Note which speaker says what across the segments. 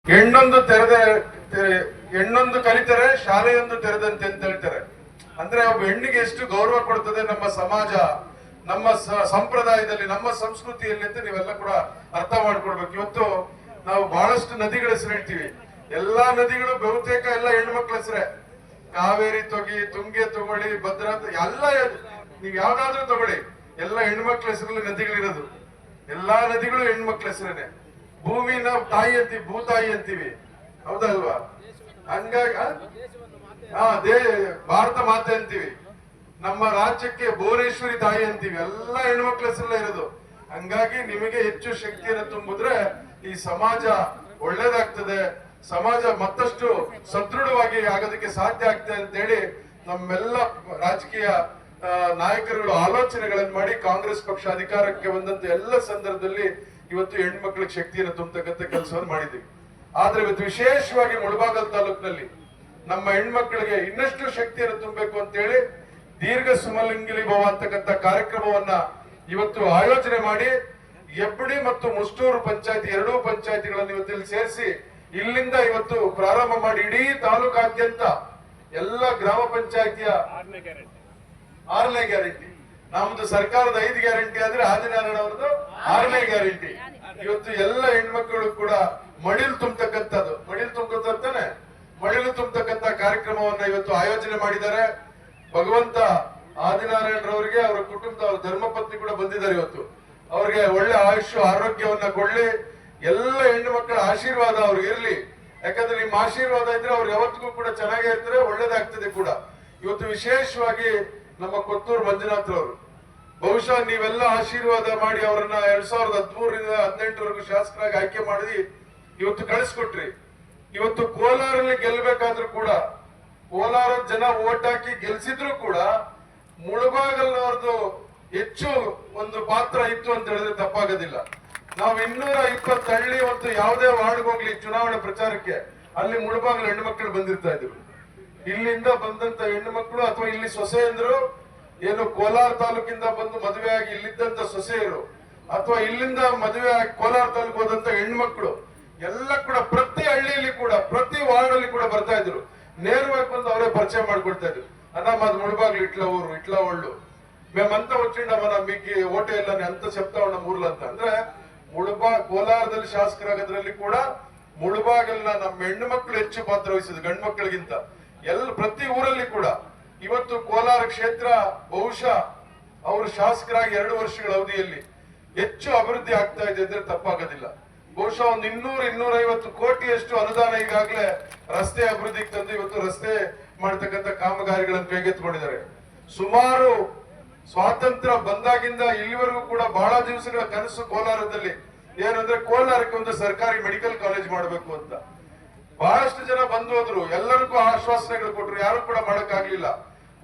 Speaker 1: ಹೆಣ್ಣೊಂದು ತೆರೆದ ಹೆಣ್ಣೊಂದು ಕಲಿತರೆ ಶಾಲೆಯೊಂದು ತೆರೆದಂತೆ ಅಂತ ಹೇಳ್ತಾರೆ. ಅಂದ್ರೆ ಒಬ್ಬ ಹೆಣ್ಣಿಗೆ ಎಷ್ಟು ಗೌರವ ಕೊಡ್ತದೆ ನಮ್ಮ ಸಮಾಜ, ನಮ್ಮ ಸಂಪ್ರದಾಯದಲ್ಲಿ, ನಮ್ಮ ಸಂಸ್ಕೃತಿಯಲ್ಲಿ ಅಂತ ನೀವೆಲ್ಲ ಕೂಡ ಅರ್ಥ ಮಾಡ್ಕೊಡ್ಬೇಕು. ಇವತ್ತು ನಾವು ಬಹಳಷ್ಟು ನದಿಗಳ ಹೆಸರು ಹೇಳ್ತೀವಿ. ಎಲ್ಲಾ ನದಿಗಳು ಬಹುತೇಕ ಎಲ್ಲ ಹೆಣ್ಮಕ್ಳ ಹೆಸರೇ. ಕಾವೇರಿ ತೊಗಿ, ತುಂಗೆ ತಗೊಳ್ಳಿ, ಭದ್ರಾ, ಎಲ್ಲ ನೀವ್ ಯಾವ್ದಾದ್ರೂ ತಗೊಳ್ಳಿ, ಎಲ್ಲ ಹೆಣ್ಮಕ್ಳ ಹೆಸರಲ್ಲಿ ನದಿಗಳಿರೋದು. ಎಲ್ಲಾ ನದಿಗಳು ಹೆಣ್ಮಕ್ಳ ಹೆಸರೇನೆ. ಭೂಮಿನ ತಾಯಿ ಅಂತೀವಿ, ಭೂತಾಯಿ ಅಂತೀವಿ, ಹೌದಲ್ವಾ? ಹಂಗಾಗಿ ಭಾರತ ಮಾತೆ ಅಂತೀವಿ. ನಮ್ಮ ರಾಜ್ಯಕ್ಕೆ ಭುವನೇಶ್ವರಿ ತಾಯಿ ಅಂತೀವಿ. ಎಲ್ಲ ಹೆಣ್ಮಕ್ಳ ಹೆಸರಲ್ಲೇ ಇರೋದು. ಹಂಗಾಗಿ ನಿಮಗೆ ಹೆಚ್ಚು ಶಕ್ತಿಯನ್ನು ತುಂಬಿದ್ರೆ ಈ ಸಮಾಜ ಒಳ್ಳೇದಾಗ್ತದೆ, ಸಮಾಜ ಮತ್ತಷ್ಟು ಸದೃಢವಾಗಿ ಆಗೋದಕ್ಕೆ ಸಾಧ್ಯ ಆಗ್ತದೆ ಅಂತ ಹೇಳಿ ನಮ್ಮೆಲ್ಲ ರಾಜಕೀಯ ನಾಯಕರುಗಳು ಆಲೋಚನೆಗಳನ್ನು ಮಾಡಿ ಕಾಂಗ್ರೆಸ್ ಪಕ್ಷ ಅಧಿಕಾರಕ್ಕೆ ಬಂದಂತ ಎಲ್ಲ ಸಂದರ್ಭದಲ್ಲಿ ಇವತ್ತು ಹೆಣ್ಮಕ್ಳಿಗೆ ಶಕ್ತಿಯನ್ನು ತುಂಬತಕ್ಕಂಥ ಕೆಲಸವನ್ನು ಮಾಡಿದ್ದೀವಿ. ಆದ್ರೆ ಇವತ್ತು ವಿಶೇಷವಾಗಿ ಮುಳಬಾಗಲ್ ತಾಲೂಕಿನಲ್ಲಿ ನಮ್ಮ ಹೆಣ್ಮಕ್ಳಿಗೆ ಇನ್ನಷ್ಟು ಶಕ್ತಿಯನ್ನು ತುಂಬಬೇಕು ಅಂತ ಹೇಳಿ ದೀರ್ಘ ಸುಮಲಿಂಗಿಲಿ ಭವ ಅಂತಕ್ಕಂಥ ಕಾರ್ಯಕ್ರಮವನ್ನ ಇವತ್ತು ಆಯೋಜನೆ ಮಾಡಿ ಹೆಬ್ಬಡಿ ಮತ್ತು ಮುಷ್ಟೂರು ಪಂಚಾಯತಿ ಎರಡೂ ಪಂಚಾಯತಿಗಳನ್ನು ಇವತ್ತು ಸೇರಿಸಿ ಇಲ್ಲಿಂದ ಇವತ್ತು ಪ್ರಾರಂಭ ಮಾಡಿ ಇಡೀ ತಾಲೂಕಾದ್ಯಂತ ಎಲ್ಲ ಗ್ರಾಮ ಪಂಚಾಯತಿಯ 6ನೇ ಗ್ಯಾರಂಟಿ. ನಮ್ದು ಸರ್ಕಾರದ 5 ಗ್ಯಾರಂಟಿ ಆದ್ರೆ ಆದಿನಾರಾಯಣ ಅವರದು 6ನೇ ಗ್ಯಾರಂಟಿ. ಇವತ್ತು ಎಲ್ಲ ಹೆಣ್ಮಕ್ಳು ಕೂಡ ಮಡಿಲು ತುಂಬತಕ್ಕಂಥದ್ದು, ಮಡಿಲು ತುಂಬತಾನೆ ಮಡಿಲು ತುಂಬತಕ್ಕಂಥ ಕಾರ್ಯಕ್ರಮವನ್ನ ಇವತ್ತು ಆಯೋಜನೆ ಮಾಡಿದ್ದಾರೆ. ಭಗವಂತ ಆದಿನಾರಾಯಣರವರಿಗೆ ಅವರ ಕುಟುಂಬದ ಅವರ ಧರ್ಮಪತ್ನಿ ಕೂಡ ಬಂದಿದ್ದಾರೆ. ಇವತ್ತು ಅವ್ರಿಗೆ ಒಳ್ಳೆ ಆಯುಷ್ಯ ಆರೋಗ್ಯವನ್ನ ಕೊಳ್ಳಿ, ಎಲ್ಲ ಹೆಣ್ಣು ಮಕ್ಕಳ ಆಶೀರ್ವಾದ ಅವ್ರಿಗೆ ಇರ್ಲಿ. ಯಾಕಂದ್ರೆ ನಿಮ್ಮ ಆಶೀರ್ವಾದ ಇದ್ರೆ ಅವ್ರು ಯಾವತ್ತಿಗೂ ಕೂಡ ಚೆನ್ನಾಗೇ ಇರ್ತಾರೆ, ಒಳ್ಳೇದಾಗ್ತದೆ ಕೂಡ. ಇವತ್ತು ವಿಶೇಷವಾಗಿ ನಮ್ಮ ಕೊತ್ತೂರು ಮಂಜುನಾಥ್ ರವರು, ಬಹುಶಃ ನೀವೆಲ್ಲ ಆಶೀರ್ವಾದ ಮಾಡಿ ಅವರನ್ನ 2013ರಿಂದ 2018ವರೆಗೂ ಶಾಸಕರಾಗಿ ಆಯ್ಕೆ ಮಾಡಿ ಇವತ್ತು ಕಳಿಸ್ಕೊಟ್ರಿ. ಇವತ್ತು ಕೋಲಾರಲ್ಲಿ ಗೆಲ್ಲಬೇಕಾದ್ರೂ ಕೂಡ, ಕೋಲಾರ ಜನ ಓಟ್ ಹಾಕಿ ಗೆಲ್ಸಿದ್ರು ಕೂಡ ಮುಳಬಾಗಲ್ನವ್ರದ್ದು ಹೆಚ್ಚು ಒಂದು ಪಾತ್ರ ಇತ್ತು ಅಂತ ಹೇಳಿದ್ರೆ ತಪ್ಪಾಗೋದಿಲ್ಲ. ನಾವು 220 ಹಳ್ಳಿ ಮತ್ತು ಯಾವುದೇ ವಾರ್ಡ್ಗೆ ಹೋಗ್ಲಿ ಚುನಾವಣೆ ಪ್ರಚಾರಕ್ಕೆ, ಅಲ್ಲಿ ಮುಳಬಾಗಲ್ ಹೆಣ್ಣುಮಕ್ಕಳು ಬಂದಿರ್ತಾ ಇದ್ರು. ಇಲ್ಲಿಂದ ಬಂದಂತ ಹೆಣ್ಣುಮಕ್ಕಳು ಅಥವಾ ಇಲ್ಲಿ ಸೊಸೆಯಂದ್ರು, ಏನು ಕೋಲಾರ ತಾಲೂಕಿಂದ ಬಂದು ಮದುವೆ ಆಗಿ ಇಲ್ಲಿದ್ದಂತ ಸೊಸೆಯರು ಅಥವಾ ಇಲ್ಲಿಂದ ಮದುವೆ ಆಗಿ ಕೋಲಾರ ತಾಲೂಕು ಹೋದಂತ ಹೆಣ್ಮಕ್ಳು ಎಲ್ಲ ಕೂಡ ಪ್ರತಿ ಹಳ್ಳಿಯಲ್ಲಿ ಕೂಡ ಪ್ರತಿ ವಾರ್ಡ್ ಅಲ್ಲಿ ಕೂಡ ಬರ್ತಾ ಇದ್ರು. ನೇರವಾಗಿ ಬಂದು ಅವರೇ ಪರಿಚಯ ಮಾಡ್ಕೊಡ್ತಾ ಇದ್ರು. అన్న మాది ముళబాగ్లు ఇట్లా ఊరు ఇట్లా వాళ్ళు మేమంతా వచ్చిండమన్నా మీకు ఓటే వెళ్ళని అంత చెప్తా ఉన్నాం ఊర్లో ಅಂತ. ಅಂದ್ರೆ ಕೋಲಾರದಲ್ಲಿ ಶಾಸಕರಾಗೋದ್ರಲ್ಲಿ ಕೂಡ ಮುಳಬಾಗಲ್ನ ನಮ್ಮ ಹೆಣ್ಣು ಮಕ್ಕಳು ಹೆಚ್ಚು ಪಾತ್ರ ವಹಿಸಿದ್ರು ಗಂಡು ಮಕ್ಕಳಿಗಿಂತ. ಪ್ರತಿ ಊರಲ್ಲಿ ಕೂಡ ಇವತ್ತು ಕೋಲಾರ ಕ್ಷೇತ್ರ ಬಹುಶಃ ಅವರು ಶಾಸಕರಾಗಿ 2 ವರ್ಷಗಳ ಅವಧಿಯಲ್ಲಿ ಹೆಚ್ಚು ಅಭಿವೃದ್ಧಿ ಆಗ್ತಾ ಇದೆ ಅಂದ್ರೆ ತಪ್ಪಾಗೋದಿಲ್ಲ. ಬಹುಶಃ ಒಂದು 200-250 ಕೋಟಿಯಷ್ಟು ಅನುದಾನ ಈಗಾಗಲೇ ರಸ್ತೆ ಅಭಿವೃದ್ಧಿಗೆ ತಂದು ಇವತ್ತು ರಸ್ತೆ ಮಾಡತಕ್ಕಂಥ ಕಾಮಗಾರಿಗಳನ್ನು ಕೈಗೆತ್ತಿಕೊಂಡಿದ್ದಾರೆ. ಸುಮಾರು ಸ್ವಾತಂತ್ರ್ಯ ಬಂದಾಗಿಂದ ಇಲ್ಲಿವರೆಗೂ ಕೂಡ ಬಹಳ ದಿವಸಗಳ ಕನಸು ಕೋಲಾರದಲ್ಲಿ ಏನಂದ್ರೆ ಕೋಲಾರಕ್ಕೆ ಒಂದು ಸರ್ಕಾರಿ ಮೆಡಿಕಲ್ ಕಾಲೇಜ್ ಮಾಡಬೇಕು ಅಂತ. ಬಹಳಷ್ಟು ಜನ ಬಂದು ಹೋದ್ರು, ಎಲ್ಲರಿಗೂ ಆಶ್ವಾಸನೆಗಳು ಕೊಟ್ಟರು, ಯಾರು ಕೂಡ ಮಾಡಕ್ಕಾಗ್ಲಿಲ್ಲ.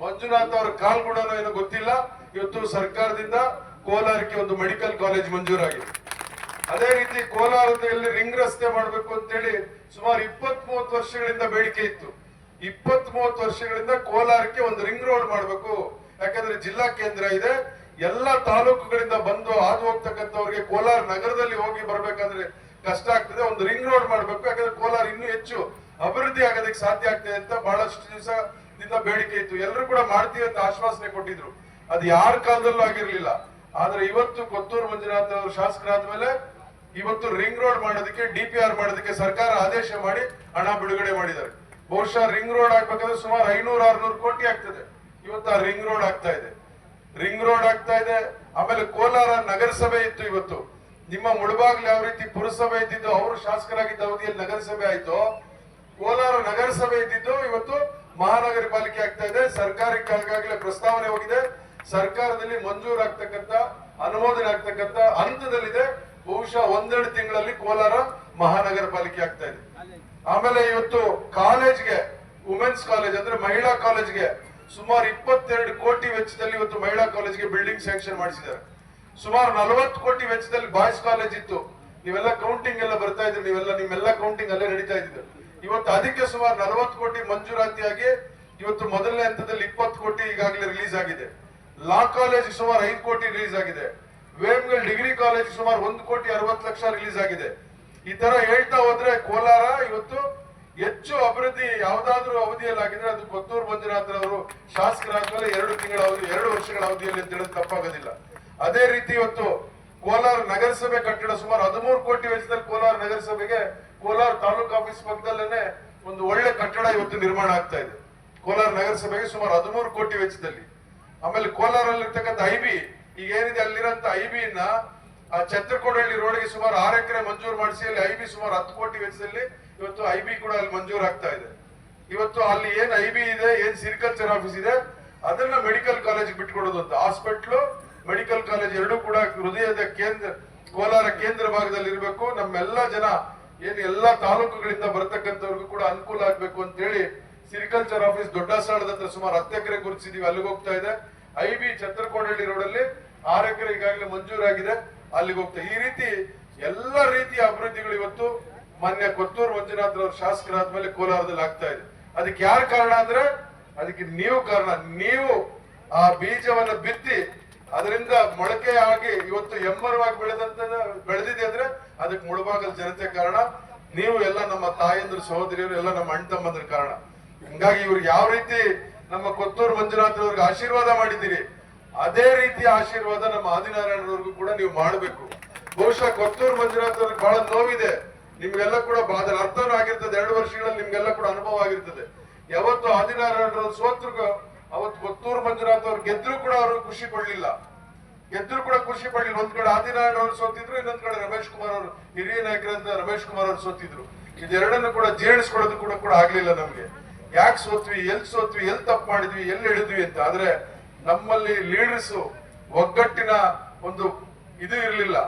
Speaker 1: ಮಂಜುನಾಥ್ ಅವ್ರ ಕಾಲ್ ಕೂಡ ಏನೋ ಗೊತ್ತಿಲ್ಲ, ಇವತ್ತು ಸರ್ಕಾರದಿಂದ ಕೋಲಾರಕ್ಕೆ ಒಂದು ಮೆಡಿಕಲ್ ಕಾಲೇಜ್ ಮಂಜೂರಾಗಿದೆ. ಅದೇ ರೀತಿ ಕೋಲಾರದಲ್ಲಿ ರಿಂಗ್ ರಸ್ತೆ ಮಾಡಬೇಕು ಅಂತೇಳಿ ಸುಮಾರು 20-30 ವರ್ಷಗಳಿಂದ ಬೇಡಿಕೆ ಇತ್ತು. 20-30 ವರ್ಷಗಳಿಂದ ಕೋಲಾರಕ್ಕೆ ಒಂದು ರಿಂಗ್ ರೋಡ್ ಮಾಡಬೇಕು, ಯಾಕಂದ್ರೆ ಜಿಲ್ಲಾ ಕೇಂದ್ರ ಇದೆ, ಎಲ್ಲ ತಾಲೂಕುಗಳಿಂದ ಬಂದು ಹಾದು ಹೋಗ್ತಕ್ಕಂಥವ್ರಿಗೆ ಕೋಲಾರ ನಗರದಲ್ಲಿ ಹೋಗಿ ಬರ್ಬೇಕಾದ್ರೆ ಕಷ್ಟ ಆಗ್ತದೆ, ಒಂದು ರಿಂಗ್ ರೋಡ್ ಮಾಡ್ಬೇಕು, ಯಾಕಂದ್ರೆ ಕೋಲಾರ ಇನ್ನೂ ಹೆಚ್ಚು ಅಭಿವೃದ್ಧಿ ಆಗೋದಕ್ಕೆ ಸಾಧ್ಯ ಆಗ್ತದೆ ಅಂತ ಬಹಳಷ್ಟು ದಿವಸದಿಂದ ಬೇಡಿಕೆ ಇತ್ತು. ಎಲ್ಲರೂ ಕೂಡ ಮಾಡ್ತೀವಿ ಅಂತ ಆಶ್ವಾಸನೆ ಕೊಟ್ಟಿದ್ರು. ಅದು ಯಾರ ಕಾಲದಲ್ಲೂ ಆಗಿರ್ಲಿಲ್ಲ. ಆದ್ರೆ ಇವತ್ತು ಕೊತ್ತೂರು ಮಂಜುನಾಥ್ ಅವರು ಶಾಸಕರಾದ ಮೇಲೆ ಇವತ್ತು ರಿಂಗ್ ರೋಡ್ ಮಾಡೋದಕ್ಕೆ DPR ಮಾಡೋದಕ್ಕೆ ಸರ್ಕಾರ ಆದೇಶ ಮಾಡಿ ಹಣ ಬಿಡುಗಡೆ ಮಾಡಿದ್ದಾರೆ. ಬಹುಶಃ ರಿಂಗ್ ರೋಡ್ ಆಗ್ಬೇಕಾದ್ರೆ ಸುಮಾರು 500-600 ಕೋಟಿ ಆಗ್ತದೆ. ಇವತ್ತು ಆ ರಿಂಗ್ ರೋಡ್ ಆಗ್ತಾ ಇದೆ, ರಿಂಗ್ ರೋಡ್ ಆಗ್ತಾ ಇದೆ. ಆಮೇಲೆ ಕೋಲಾರ ನಗರಸಭೆ ಇತ್ತು, ಇವತ್ತು ನಿಮ್ಮ ಮುಳಬಾಗ್ಲು ಯಾವ ರೀತಿ ಪುರಸಭೆ ಇದ್ದಿದ್ದು, ಅವರು ಶಾಸಕರಾಗಿದ್ದ ಅವಧಿಯಲ್ಲಿ ನಗರಸಭೆ ಆಯ್ತು, ಕೋಲಾರ ನಗರಸಭೆ ಇದ್ದಿದ್ದು ಇವತ್ತು ಮಹಾನಗರ ಪಾಲಿಕೆ ಆಗ್ತಾ ಇದೆ. ಸರ್ಕಾರಕ್ಕೆ ಈಗಾಗಲೇ ಪ್ರಸ್ತಾವನೆ ಹೋಗಿದೆ, ಸರ್ಕಾರದಲ್ಲಿ ಮಂಜೂರಾಗ್ತಕ್ಕಂಥ ಅನುಮೋದನೆ ಆಗ್ತಕ್ಕಂಥ ಹಂತದಲ್ಲಿದೆ. ಬಹುಶಃ 1-2 ತಿಂಗಳಲ್ಲಿ ಕೋಲಾರ ಮಹಾನಗರ ಪಾಲಿಕೆ ಆಗ್ತಾ ಇದೆ. ಆಮೇಲೆ ಇವತ್ತು ಕಾಲೇಜ್ಗೆ, ವುಮೆನ್ಸ್ ಕಾಲೇಜ್ ಅಂದ್ರೆ ಮಹಿಳಾ ಕಾಲೇಜ್ಗೆ ಸುಮಾರು 22 ಕೋಟಿ ವೆಚ್ಚದಲ್ಲಿ ಇವತ್ತು ಮಹಿಳಾ ಕಾಲೇಜ್ಗೆ ಬಿಲ್ಡಿಂಗ್ ಸ್ಯಾಂಕ್ಷನ್ ಮಾಡಿಸಿದ್ದಾರೆ. ಸುಮಾರು 40 ಕೋಟಿ ವೆಚ್ಚದಲ್ಲಿ ಬಾಯ್ಸ್ ಕಾಲೇಜ್ ಇತ್ತು. ನೀವೆಲ್ಲ ಕೌಂಟಿಂಗ್ ಎಲ್ಲ ಬರ್ತಾ ಇದ್ರಿ, ನಿಮ್ಮೆಲ್ಲ ಕೌಂಟಿಂಗ್ ಅಲ್ಲೇ ನಡೀತಾ ಇದ್ದಿದ್ದು. ಇವತ್ತು ಅದಕ್ಕೆ ಸುಮಾರು 40 ಕೋಟಿ ಮಂಜೂರಾತಿಯಾಗಿ ಇವತ್ತು ಮೊದಲನೇ ಹಂತದಲ್ಲಿ 20 ಕೋಟಿ ಈಗಾಗಲೇ ರಿಲೀಸ್ ಆಗಿದೆ. ಲಾ ಕಾಲೇಜ್ ಸುಮಾರು 5 ಕೋಟಿ ರಿಲೀಸ್ ಆಗಿದೆ. ವೇಮ್ಗಲ್ ಡಿಗ್ರಿ ಕಾಲೇಜ್ ಸುಮಾರು 1,60,00,000 ರಿಲೀಸ್ ಆಗಿದೆ. ಈ ತರ ಹೇಳ್ತಾ ಹೋದ್ರೆ ಕೋಲಾರ ಅಭಿವೃದ್ಧಿ ಯಾವ್ದಾದ್ರು ಅವಧಿಯಲ್ಲಿ ಆಗಿದ್ರೆ ಅದು ಕೊತ್ತೂರು ಮಂಜುನಾಥ್ ಅವರು ಶಾಸಕರಾದ್ಮೇಲೆ 2 ತಿಂಗಳ ಅವಧಿ 2 ವರ್ಷಗಳ ಅವಧಿಯಲ್ಲಿ ಅಂತ ಹೇಳೋದು ತಪ್ಪಾಗೋದಿಲ್ಲ. ಅದೇ ರೀತಿ ಇವತ್ತು ಕೋಲಾರ ನಗರಸಭೆ ಕಟ್ಟಡ ಸುಮಾರು 13 ಕೋಟಿ ವೆಚ್ಚದಲ್ಲಿ ಕೋಲಾರ ನಗರಸಭೆಗೆ ಕೋಲಾರ ತಾಲೂಕು ಆಫೀಸ್ ಪಕ್ಕದಲ್ಲೇನೆ ಒಂದು ಒಳ್ಳೆ ಕಟ್ಟಡ ಇವತ್ತು ನಿರ್ಮಾಣ ಆಗ್ತಾ ಇದೆ. ಕೋಲಾರ ನಗರಸಭೆಗೆ ಸುಮಾರು 13 ಕೋಟಿ ವೆಚ್ಚದಲ್ಲಿ. ಆಮೇಲೆ ಕೋಲಾರಲ್ಲಿರ್ತಕ್ಕಂಥ ಐಬಿ ಈಗ ಏನಿದೆ ಅಲ್ಲಿರೋಂಥ ಐಬಿನ ಛತ್ರಕೋಡಹಳ್ಳಿ ರೋಡ್ಗೆ ಸುಮಾರು 6 ಎಕರೆ ಮಂಜೂರು ಮಾಡಿಸಿ ಅಲ್ಲಿ ಐಬಿ ಸುಮಾರು 10 ಕೋಟಿ ವೆಚ್ಚದಲ್ಲಿ ಇವತ್ತು ಐಬಿ ಕೂಡ ಅಲ್ಲಿ ಮಂಜೂರು ಆಗ್ತಾ ಇದೆ. ಇವತ್ತು ಅಲ್ಲಿ ಏನ್ ಐಬಿ ಇದೆ, ಏನ್ ಸಿರಿಕಲ್ಚರ್ ಆಫೀಸ್ ಇದೆ, ಅದನ್ನ ಮೆಡಿಕಲ್ ಕಾಲೇಜ್ ಬಿಟ್ಕೊಡೋದು ಅಂತ. ಹಾಸ್ಪಿಟ್ಲು ಮೆಡಿಕಲ್ ಕಾಲೇಜ್ ಎರಡೂ ಕೂಡ ಹೃದಯದ ಕೋಲಾರ ಕೇಂದ್ರ ಭಾಗದಲ್ಲಿ ಇರಬೇಕು. ನಮ್ಮೆಲ್ಲ ಜನ ಏನು ಎಲ್ಲಾ ತಾಲೂಕುಗಳಿಂದ ಬರತಕ್ಕಂಥವ್ರಿಗೂ ಕೂಡ ಅನುಕೂಲ ಆಗ್ಬೇಕು ಅಂತ ಹೇಳಿ ಸಿರಿಕಲ್ಚರ್ ಆಫೀಸ್ ದೊಡ್ಡ ಸಾಳದ ಹತ್ರ ಸುಮಾರು 10 ಎಕರೆ ಗುರುತಿಸಿದೀವಿ, ಅಲ್ಲಿಗೆ ಹೋಗ್ತಾ ಇದೆ. ಐಬಿ ಛತ್ರಕೋಡಹಳ್ಳಿ ರೋಡ್ ಅಲ್ಲಿ 6 ಎಕರೆ ಈಗಾಗಲೇ ಮಂಜೂರಾಗಿದೆ, ಅಲ್ಲಿಗೆ ಹೋಗ್ತಾ. ಈ ರೀತಿ ಎಲ್ಲ ರೀತಿಯ ಅಭಿವೃದ್ಧಿಗಳು ಇವತ್ತು ಮಾನ್ಯ ಕೊತ್ತೂರು ಮಂಜುನಾಥ್ ಅವರು ಶಾಸಕರಾದ್ಮೇಲೆ ಕೋಲಾರದಲ್ಲಿ ಆಗ್ತಾ ಇದೆ. ಅದಕ್ಕೆ ಯಾರು ಕಾರಣ ಅಂದ್ರೆ ಅದಕ್ಕೆ ನೀವು ಕಾರಣ. ನೀವು ಆ ಬೀಜವನ್ನ ಬಿತ್ತಿ ಅದರಿಂದ ಮೊಳಕೆ ಆಗಿ ಇವತ್ತು ಎಮ್ಮರವಾಗಿ ಬೆಳೆದಿದೆ ಅಂದ್ರೆ ಅದಕ್ಕೆ ಮುಳಬಾಗಲ್ ಜನತೆ ಕಾರಣ. ನೀವು ಎಲ್ಲ ನಮ್ಮ ತಾಯಂದ್ರ ಸಹೋದರಿಯರು ಎಲ್ಲ ನಮ್ಮ ಅಣ್ಣ ತಮ್ಮಂದ್ರ ಕಾರಣ. ಹಿಂಗಾಗಿ ಇವ್ರಿಗೆ ಯಾವ ರೀತಿ ನಮ್ಮ ಕೊತ್ತೂರು ಮಂಜುನಾಥ್ ಅವ್ರಿಗೆ ಆಶೀರ್ವಾದ ಮಾಡಿದ್ದೀರಿ, ಅದೇ ರೀತಿಯ ಆಶೀರ್ವಾದ ನಮ್ಮ ಆದಿನಾರಾಯಣವ್ರಿಗೂ ಕೂಡ ನೀವು ಮಾಡಬೇಕು. ಬಹುಶಃ ಕೊತ್ತೂರು ಮಂಜುನಾಥ್ ಅವ್ರಿಗೆ ಬಹಳ ನೋವಿದೆ, ನಿಮ್ಗೆಲ್ಲ ಕೂಡ ಅದರ ಅರ್ಥನೂ ಆಗಿರ್ತದೆ. 2 ವರ್ಷಗಳಲ್ಲಿ ನಿಮ್ಗೆಲ್ಲ ಕೂಡ ಅನುಭವ ಆಗಿರ್ತದೆ. ಯಾವತ್ತು ಆದಿನಾರಾಯಣರವ್ರು ಸೋತ್ರು, ಅವತ್ತು ಕೊತ್ತೂರು ಮಂಜುನಾಥ್ ಅವ್ರು ಗೆದ್ರು ಕೂಡ ಅವರು ಖುಷಿ ಪಡ್ಲಿಲ್ಲ. ಒಂದ್ ಕಡೆ ಆದಿನಾರಾಯಣ ಅವರು ಸೋತಿದ್ರು, ಇನ್ನೊಂದ್ ಕಡೆ ರಮೇಶ್ ಕುಮಾರ್ ಅವರು ಹಿರಿಯ ನಾಯಕರಂತ ರಮೇಶ್ ಕುಮಾರ್ ಅವರು ಸೋತಿದ್ರು. ಇದೆರಡನ್ನು ಕೂಡ ಜೀರ್ಣಿಸ್ಕೊಳ್ಳೋದು ಕೂಡ ಆಗ್ಲಿಲ್ಲ ನಮ್ಗೆ. ಯಾಕೆ ಸೋತ್ವಿ, ಎಲ್ಲಿ ತಪ್ಪು ಮಾಡಿದ್ವಿ, ಎಲ್ಲಿ ಹಿಡಿದ್ವಿ ಅಂತ. ಆದ್ರೆ ನಮ್ಮಲ್ಲಿ ಲೀಡರ್ಸ್ ಒಗ್ಗಟ್ಟಿನ ಒಂದು ಇದು ಇರ್ಲಿಲ್ಲ,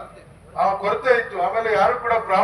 Speaker 1: ಆ ಕೊರತೆ ಇತ್ತು. ಆಮೇಲೆ ಯಾರು ಕೂಡ